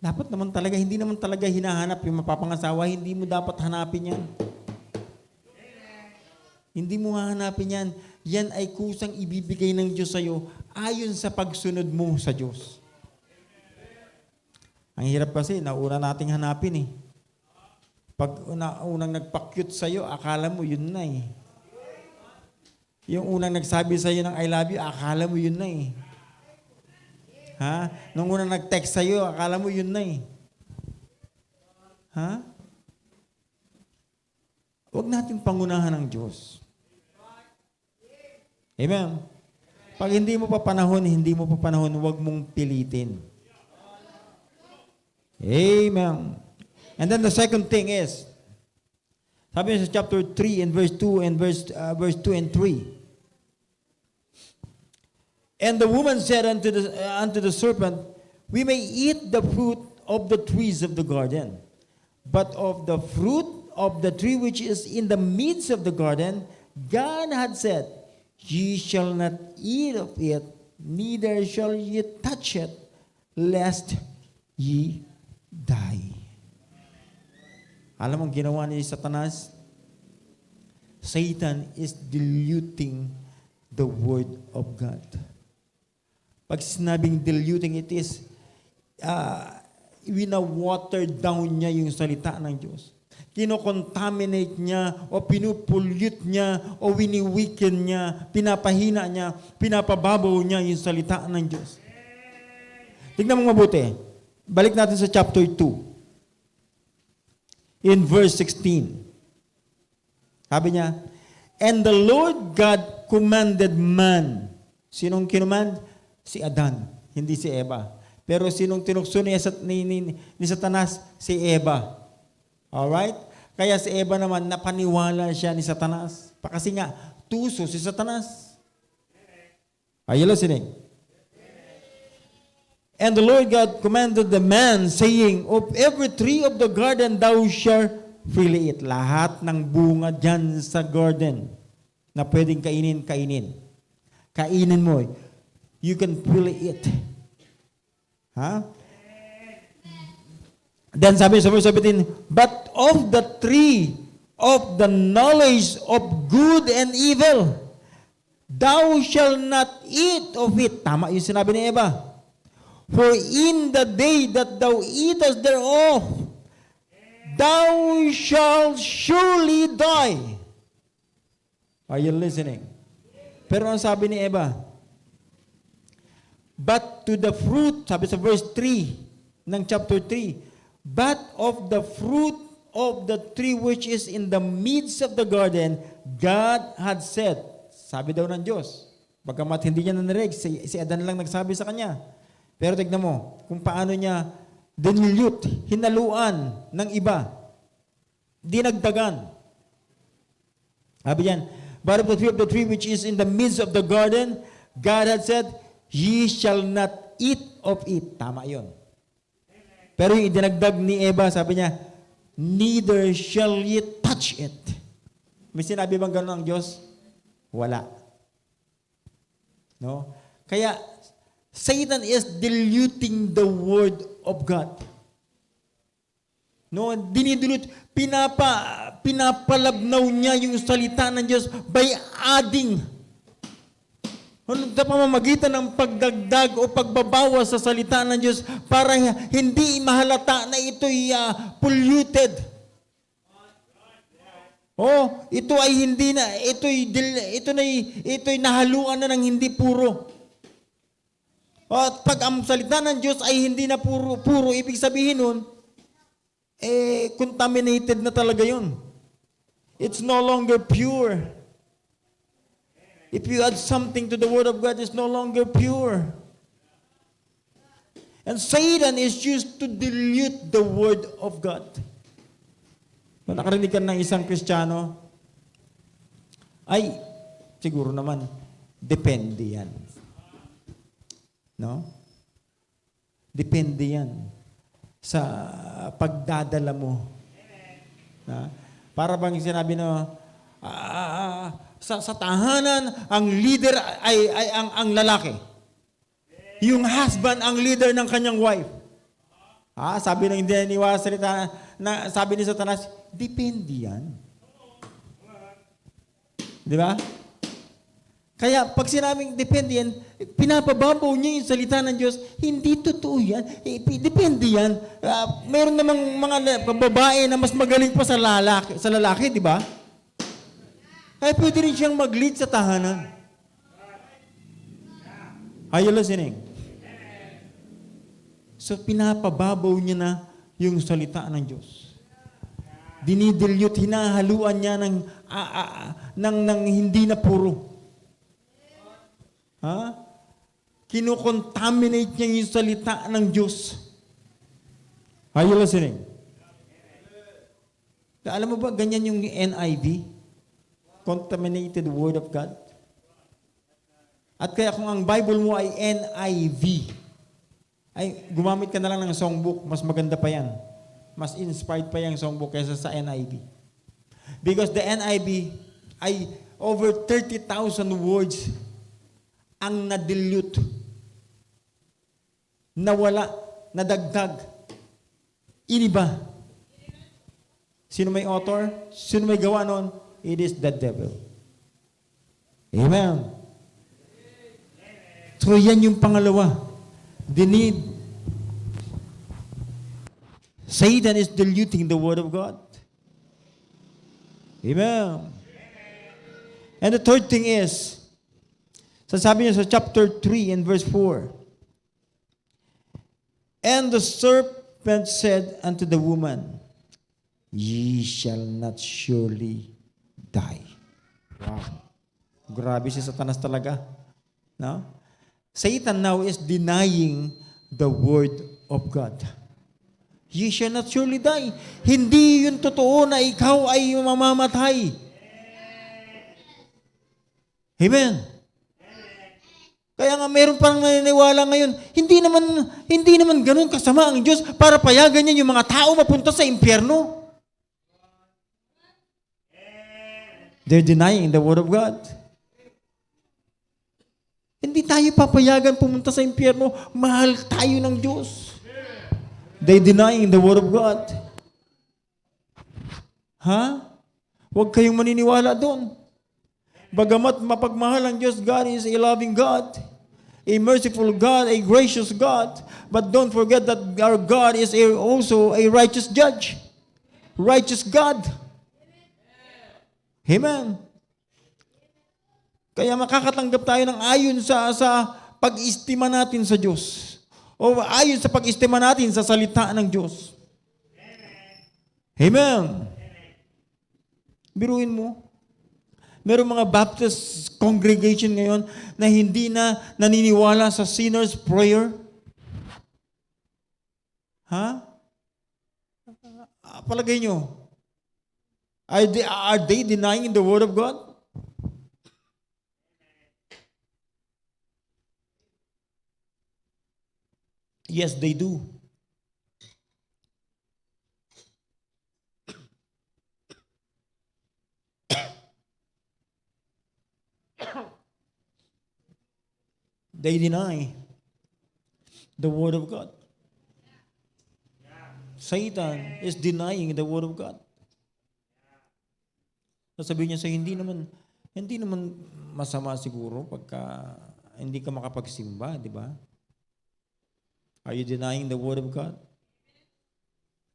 Dapat naman talaga, hindi naman talaga hinahanap yung mapapangasawa. Hindi mo dapat hanapin yan. Hindi mo hahanapin yan. Yan ay kusang ibibigay ng Diyos sa'yo ayon sa pagsunod mo sa Diyos. Ang hirap kasi, nauna nating hanapin eh. Pag unang nagpa-cute sa'yo, akala mo yun na eh. Yung unang nagsabi sa'yo ng I love you, akala mo yun na eh. Ha? Nung unang nag-text sa'yo, akala mo yun na eh. Ha? Huwag natin pangunahan ng Diyos. Amen? Pag hindi mo pa panahon, huwag mong pilitin. Amen. And then the second thing is, sabi niya sa chapter 3 and verse 2 and verse 2 and 3. And the woman said unto the serpent, we may eat the fruit of the trees of the garden, but of the fruit of the tree which is in the midst of the garden, God had said, ye shall not eat of it, neither shall ye touch it, lest ye die. Alam mo ang ginawa ni Satanas? Satan is diluting the Word of God. Pag sinabing diluting, it is wina-water down niya yung salita ng Diyos. Kinocontaminate niya o pinupollute niya o wini-weaken niya, pinapahina niya, pinapababaw niya yung salita ng Diyos. Tignan mo mabuti. Balik natin sa chapter 2. In verse 16. Sabi niya, and the Lord God commanded man. Sinong kinumand? Si Adan, hindi si Eva. Pero sinong tinukso ni Satanas? Si Eva. Alright? Kaya si Eva naman, napaniwala siya ni Satanas. Kasi nga, tuso si Satanas. Are you listening? And the Lord God commanded the man, saying, of every tree of the garden thou shalt freely eat. Lahat ng bunga dyan sa garden na pwedeng kainin. Kainin mo. You can freely eat. Ha? Then sabi sa verse 17, but of the tree of the knowledge of good and evil, thou shalt not eat of it. Tama yung sinabi ni Eva. For in the day that thou eatest thereof, thou shalt surely die. Are you listening? Pero ang sabi ni Eva, but to the fruit, sabi sa verse 3 ng chapter 3, but of the fruit of the tree which is in the midst of the garden, God had said, sabi daw ng Diyos, bagamat hindi niya nanirig, si Adan lang nagsabi sa kanya. Pero tignan mo, kung paano niya dinilute, hinaluan ng iba, dinagdagan. Sabi yan, but of the tree which is in the midst of the garden, God had said, ye shall not eat of it. Tama yun. Pero yung idinagdag ni Eva, sabi niya, neither shall ye touch it. May sinabi bang gano'n ang Diyos? Wala. No? Kaya, Satan is diluting the Word of God. No, dinidulute, pinapalabnaw niya yung salita ng Diyos by adding sa pamamagitan ng pagdagdag o pagbabawas sa salita ng Diyos para hindi mahalata na ito'y polluted. Oh, ito ay hindi na, ito'y nahaluan na ng hindi puro. At pag ang salita ng Diyos ay hindi na puro, ibig sabihin nun, contaminated na talaga yun. It's no longer pure. If you add something to the Word of God, it's no longer pure. And Satan is used to dilute the Word of God. Kung nakarinig ka ng isang Kristiyano, ay, siguro naman, depende yan. No? Depende yan sa pagdadala mo. Na? Para bang sinabi no, sa tahanan, ang leader ay ang lalaki. Yung husband ang leader ng kanyang wife. Sabi ng hindi niwala salita na sabi ni Satanas, depende yan. Di ba? Kaya pag sinabing depende yan, pinapababaw niya yung salita ng Diyos, hindi totoo yan. Depende yan. Meron namang mga babae na mas magaling pa sa lalaki, di ba? Kaya pwede rin siyang mag-lead sa tahanan. Are you listening? So, pinapababaw niya na yung salita ng Diyos. Dinidilute, hinahaluan niya ng hindi na puro. Kinocontaminate niya yung salita ng Diyos. Are you listening? Alam mo ba, ganyan yung NIV? Contaminated Word of God. At kaya kung ang Bible mo ay NIV, ay gumamit ka na lang ng songbook, mas maganda pa yan. Mas inspired pa yung songbook kaysa sa NIV. Because the NIV ay over 30,000 words ang na-dilute, nawala, nadagdag. Iniba. Sino may author? Sino may gawa noon? It is the devil. Amen. So yan yung pangalawa. The need. Satan is diluting the word of God. Amen. And the third thing is, sasabi niya sa chapter 3 and verse 4, and the serpent said unto the woman, ye shall not surely die. Wow. Grabe si Satanas talaga. No? Satan now is denying the word of God. Ye shall not surely die. Hindi yun totoo na ikaw ay mamamatay. Amen. Kaya nga meron parang naniniwala ngayon, hindi naman ganun kasama ang Diyos para payagan niya yung mga tao mapunta sa impyerno. They're denying the word of God. Hindi tayo papayagan pumunta sa impyerno. Mahal tayo ng Diyos. They denying the word of God. Ha? Huwag kayong maniniwala doon. Bagamat mapagmahal ang Diyos, God is a loving God, a merciful God, a gracious God. But don't forget that our God is also a righteous judge. Righteous God. Amen. Kaya makakatanggap tayo ng ayon sa pag-istima natin sa Diyos. O ayon sa pag-istima natin sa salita ng Diyos. Amen. Biruin mo. Merong mga Baptist congregation ngayon na hindi na naniniwala sa sinner's prayer. Ha? Palagay nyo, are they denying the word of God? Yes, they do. They deny the word of God. Satan is denying the word of God. Sasabihin niya sa hindi naman masama siguro pagka hindi ka makapagsimba, di ba? Are you denying the word of God?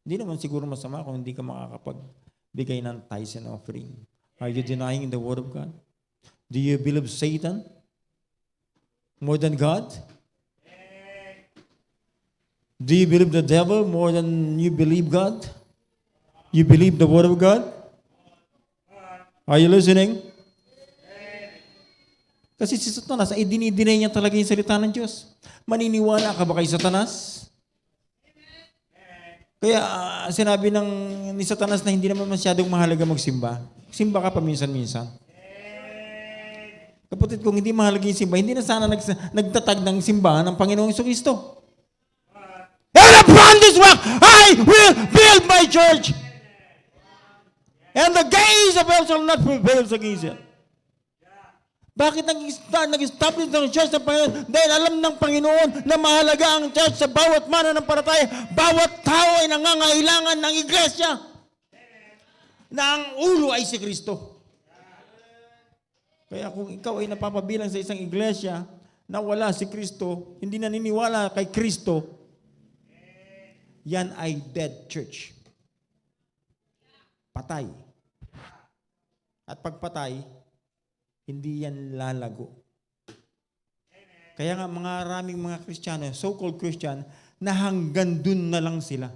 Hindi naman siguro masama kung hindi ka makakapagbigay ng tithes and offering. Are you denying the word of God? Do you believe Satan more than God? Do you believe the devil more than you believe God? You believe the word of God? Are you listening? Kasi si Satanas ay dinidinay niya talaga yung salita ng Diyos. Maniniwala ka ba kay Satanas? Kaya sinabi ni Satanas na hindi naman masyadong mahalaga magsimba. Simba ka paminsan-minsan. Kapatid, kung hindi mahalaga yung simba, hindi na sana nagtatag ng simbahan ng Panginoong Jesucristo. And upon this rock, I will build my church. And the gates of hell shall not prevail against it. Bakit nag-establish ng church ng Panginoon? Dahil alam ng Panginoon na mahalaga ang church sa bawat mananampalataya. Bawat tao ay nangangailangan ng iglesia. Na ang ulo ay si Kristo. Kaya kung ikaw ay napapabilang sa isang iglesia na wala si Kristo, hindi naniniwala kay Kristo, yan ay dead church. Patay. At pagpatay, hindi yan lalago. Kaya nga maraming mga Kristiyano, so-called Christian, na hanggang dun na lang sila.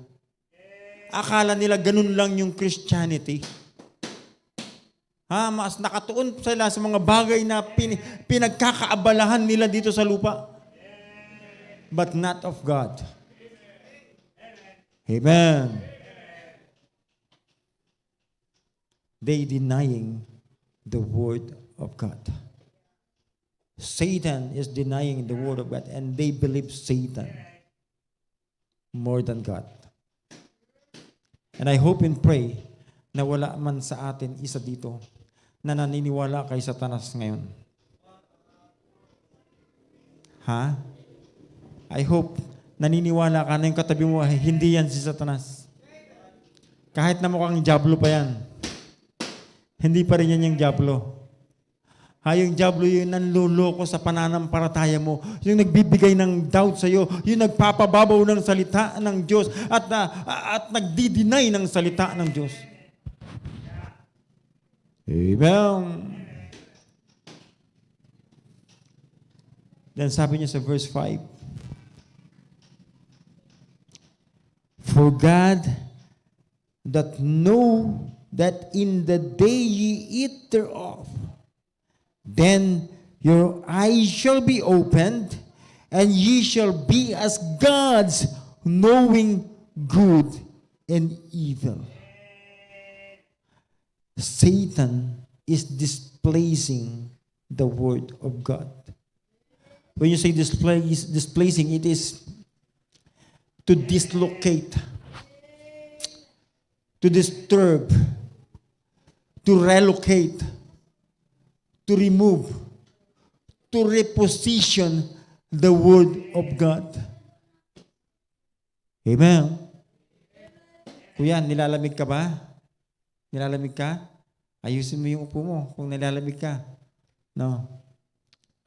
Akala nila ganun lang yung Christianity. Mas nakatuon sila sa mga bagay na pinagkakaabalahan nila dito sa lupa. But not of God. Amen. They denying the word of God. Satan is denying the word of God, and they believe Satan more than God. And I hope and pray na wala man sa atin isa dito na naniniwala kay Satanas ngayon. I hope naniniwala ka na yung katabi mo, hindi yan si Satanas. Kahit na mukhang diablo pa yan. Hindi pa rin yan yung diablo. Yung diablo yung nanluloko sa pananampalataya mo, yung nagbibigay ng doubt sa iyo, yung nagpapababaw ng salita ng Diyos at nagdi-deny ng salita ng Diyos. Amen. Then sabi niya sa verse 5, for God that know that in the day ye eat thereof, then your eyes shall be opened, and ye shall be as gods, knowing good and evil. Satan is displacing the word of God. When you say displacing, it is to dislocate, to disturb, to relocate, to remove, to reposition the word of God. Amen. Kuya, nilalamig ka ba? Nilalamig ka? Ayusin mo yung upo mo kung nilalamig ka. No.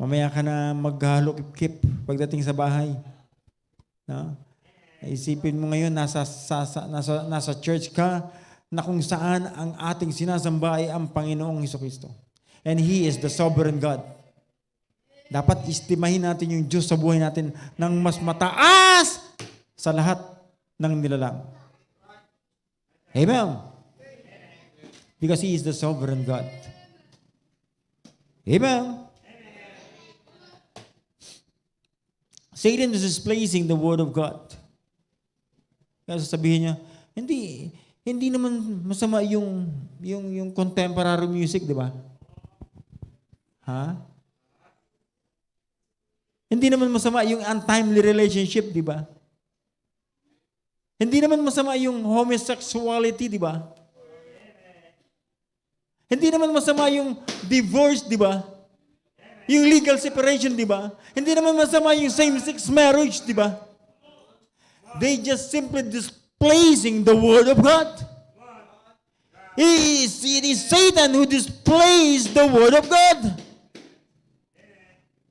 Mamaya ka na maghalo-kip-kip pagdating sa bahay. No. Isipin mo ngayon, nasa church ka na kung saan ang ating sinasamba ay ang Panginoong Hesukristo. And He is the sovereign God. Dapat istimahin natin yung Diyos sa buhay natin ng mas mataas sa lahat ng nilalang. Amen. Because He is the sovereign God. Amen. Satan is displacing the word of God. Kaya sasabihin niya, hindi naman masama yung contemporary music, di ba? Ha? Hindi naman masama yung untimely relationship, di ba? Hindi naman masama yung homosexuality, di ba? Hindi naman masama yung divorce, di ba? Yung legal separation, di ba? Hindi naman masama yung same-sex marriage, di ba? They just simply displacing the word of God. It is Satan who displays the word of God.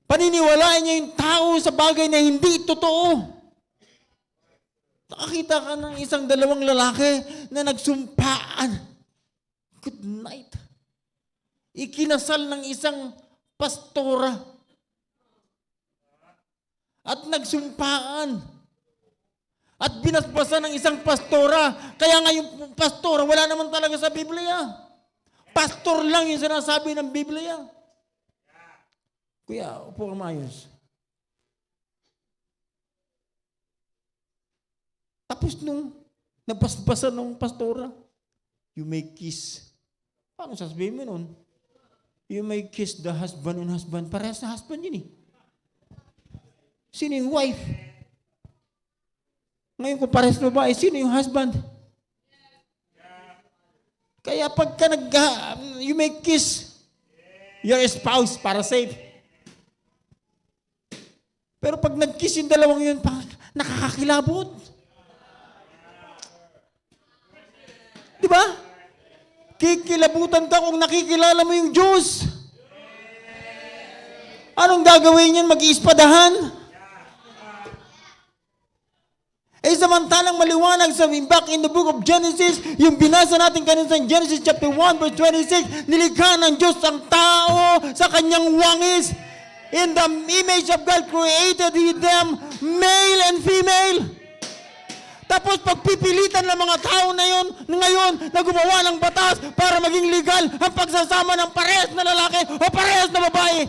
Paniniwalaan niya yung tao sa bagay na hindi totoo. Nakakita ka ng isang dalawang lalaki na nagsumpaan. Good night. Ikinasal ng isang pastora. At nagsumpaan. At binasbasan ng isang pastora. Kaya nga yung pastora, wala naman talaga sa Biblia. Pastor lang yung sinasabi ng Biblia. Kuya, upo ka maayos. Tapos nung nabasbasan ng pastora, you may kiss. Paano sasabihin mo nun? You may kiss the husband and husband. Parehas na husband yun eh. Sino yung wife? Ngayon kung parehas na babae, sino yung husband? Kaya pagka you may kiss your spouse para safe. Pero pag nag-kiss yung dalawang yun, nakakakilabot. Di ba? Kikilabutan ka kung nakikilala mo yung Diyos. Anong gagawin yan? Mag-iispadahan? Samantalang maliwanag sa back in the book of Genesis, yung binasa natin kanina sa Genesis chapter 1 verse 26, nilikha ng Diyos ang tao sa kanyang wangis. In the image of God created He them, male and female. Tapos pagpipilitan ng mga tao na yun, ngayon, na gumawa ng batas para maging legal ang pagsasama ng parehas na lalaki o parehas na babae.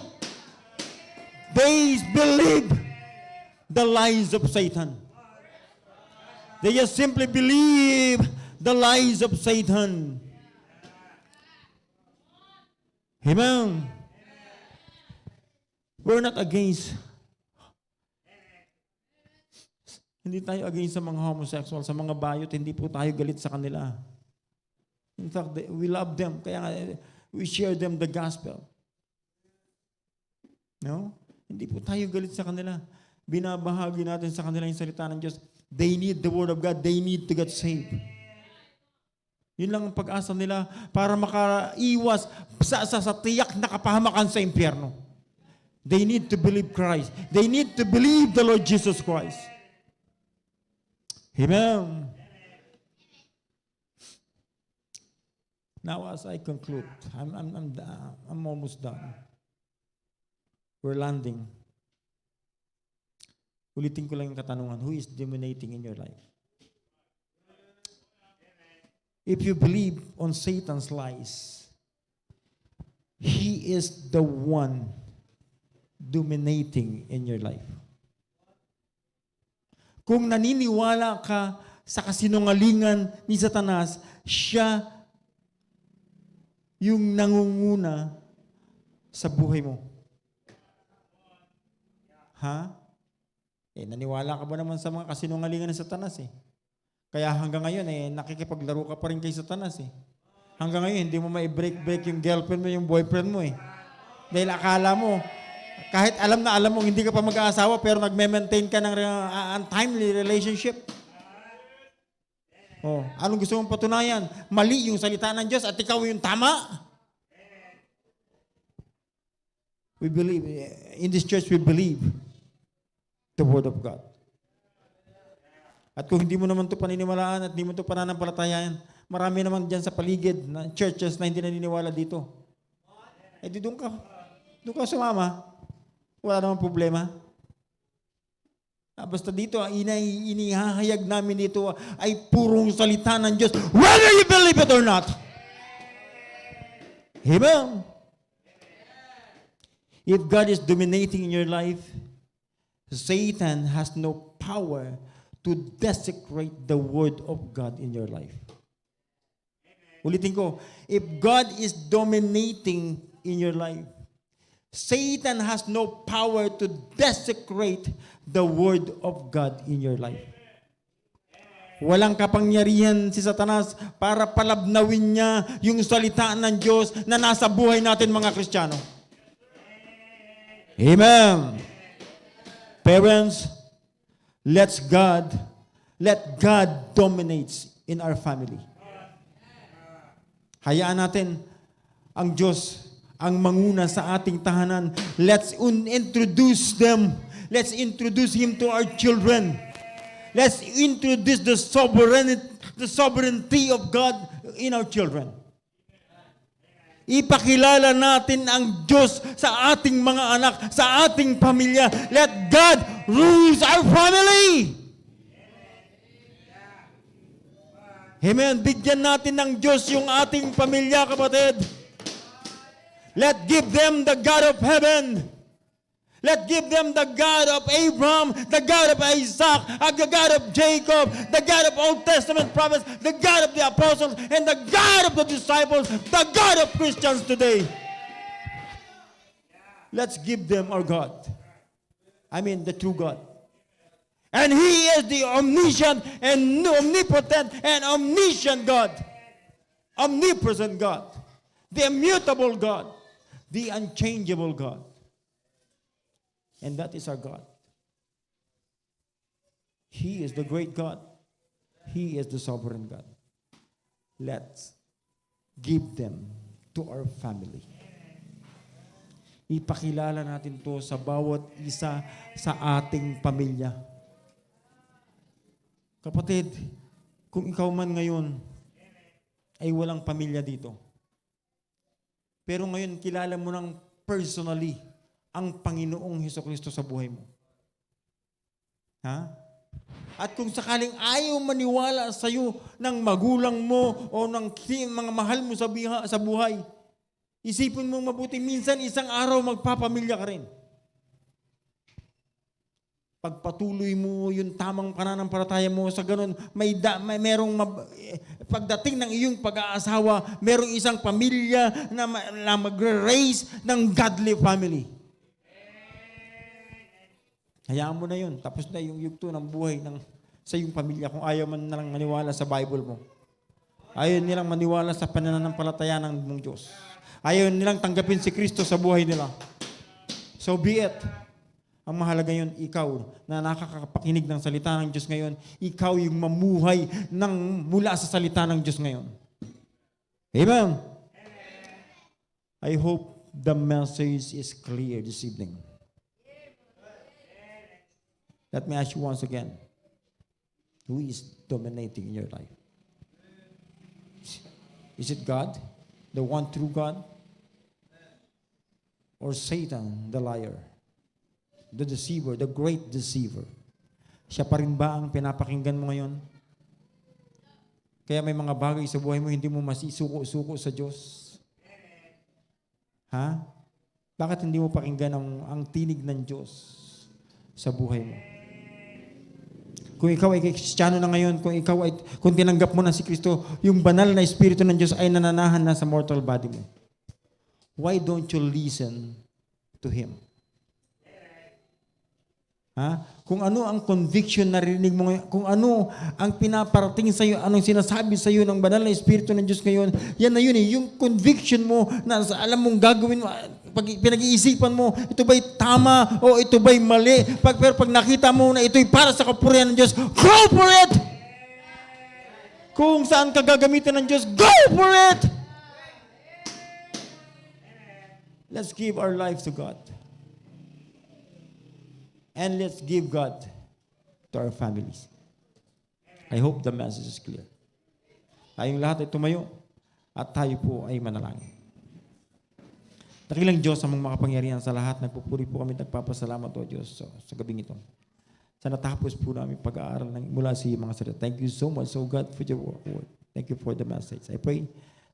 They believe the lies of Satan. They just simply believe the lies of Satan. Amen. We're not against. Hindi tayo against sa mga homosexual, sa mga bayot, hindi po tayo galit sa kanila. In fact, we love them. Kaya we share them the gospel. No? Hindi po tayo galit sa kanila. Binabahagi natin sa kanila yung salita ng Diyos. They need the word of God. They need to get saved. Yun lang ang pag-asa nila para makaiwas sa tiyak na kapahamakan sa impyerno. They need to believe Christ. They need to believe the Lord Jesus Christ. Amen. Now as I conclude, I'm almost done. We're landing. Ulitin ko lang yung katanungan, who is dominating in your life? If you believe on Satan's lies, he is the one dominating in your life. Kung naniniwala ka sa kasinungalingan ni Satanas, siya yung nangunguna sa buhay mo. Ha? Naniwala ka ba naman sa mga kasinungalingan ni Satanas Kaya hanggang ngayon, nakikipaglaro ka pa rin kay Satanas Hanggang ngayon, hindi mo ma-break yung girlfriend mo, yung boyfriend mo Dahil akala mo, kahit alam na alam mo, hindi ka pa mag-aasawa, pero nagme-maintain ka ng untimely relationship. Anong gusto mong patunayan? Mali yung salita ng Diyos at ikaw yung tama. We believe, in this church, we believe the Word of God. At kung hindi mo naman ito paniniwalaan at hindi mo ito pananampalatayaan, marami naman dyan sa paligid na churches na hindi naniniwala dito. Doon ka sumama. Wala namang problema. Basta dito, inihahayag namin dito ay purong salita ng Diyos, whether you believe it or not. Amen. If God is dominating in your life, Satan has no power to desecrate the Word of God in your life. Ulitin ko, if God is dominating in your life, Satan has no power to desecrate the Word of God in your life. Walang kapangyarihan si Satanas para palabnawin niya yung salita ng Diyos na nasa buhay natin mga Kristiyano. Amen. Parents, let God dominates in our family. Hayaan natin ang Diyos ang manguna sa ating tahanan. Let's introduce them. Let's introduce Him to our children. Let's introduce the sovereignty of God in our children. Ipakilala natin ang Diyos sa ating mga anak, sa ating pamilya. Let God rule our family. Amen. Bigyan natin ng Diyos yung ating pamilya, kapatid. Let give them the God of heaven. Let give them the God of Abraham, the God of Isaac, the God of Jacob, the God of Old Testament prophets, the God of the apostles, and the God of the disciples, the God of Christians today. Let's give them our God. I mean, the true God. And He is the omniscient and omnipotent and omniscient God. Omnipresent God. The immutable God. The unchangeable God. And that is our God. He is the great God. He is the sovereign God. Let's give them to our family. Ipakilala natin to sa bawat isa sa ating pamilya. Kapatid, kung ikaw man ngayon ay walang pamilya dito, pero ngayon kilala mo ng personally ang Panginoong Hesukristo sa buhay mo. Ha? At kung sakaling ayaw maniwala sa iyo ng magulang mo o ng mga mahal mo sa buhay, isipin mo mabuti, minsan isang araw magpapamilya ka rin. Pagpatuloy mo yung tamang pananampalataya mo sa ganun, pagdating ng iyong pag-aasawa, merong isang pamilya na magre-raise ng godly family. Hayaan mo na yun. Tapos na yung yugto ng buhay sa iyong pamilya kung ayaw man nalang maniwala sa Bible mo. Ayaw nilang maniwala sa pananampalataya ng mong Diyos. Ayaw nilang tanggapin si Kristo sa buhay nila. So be it. Ang mahalaga yun, ikaw na nakakapakinig ng salita ng Diyos ngayon, ikaw yung mamuhay mula sa salita ng Diyos ngayon. Amen. I hope the message is clear this evening. Let me ask you once again, who is dominating in your life? Is it God, the one true God? Or Satan, the liar? The deceiver, the great deceiver? Siya pa rin ba ang pinapakinggan mo ngayon? Kaya may mga bagay sa buhay mo hindi mo masisuko-suko sa Diyos. Ha? Bakit hindi mo pakinggan ang tinig ng Diyos sa buhay mo? Kung ikaw ay Kristiyano na ngayon, kung tinanggap mo na si Kristo, yung banal na Espiritu ng Diyos ay nananahan na sa mortal body mo. Why don't you listen to Him? Ha? Kung ano ang conviction na narinig mo ngayon, kung ano ang pinaparating sa iyo, anong sinasabi sa iyo ng banal na Espiritu ng Diyos ngayon, yan na yun eh, yung conviction mo na alam mong gagawin mo, pag pinag-iisipan mo, ito ba'y tama o ito ba'y mali? Pero pag nakita mo na ito'y para sa kapurihan ng Diyos, go for it! Kung saan ka gagamitin ng Diyos, go for it! Let's give our life to God. And let's give God to our families. I hope the message is clear. Tayong lahat ay tumayo at tayo po ay manalangin. Dakilang Diyos ang makapangyarihan sa lahat. Nagpupuri po kami, nagpapasalamat o Diyos sa gabing ito. Sa natapos po namin pag-aaral mula sa iyong mga salita. Thank you so much, so God, for your word. Thank you for the message. I pray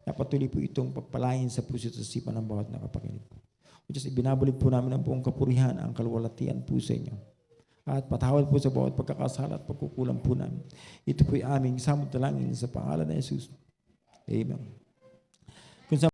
na patuloy po itong pagpalain sa puso at isipan ng bawat nakapakinig. O Diyos, ibinabalik po namin ang buong kapurihan, ang kaluwalhatian po sa inyo. At patawad po sa bawat pagkakasala at pagkukulang po namin. Ito po'y aming samot dalangin sa pangalan ng Jesus. Amen. Kung sa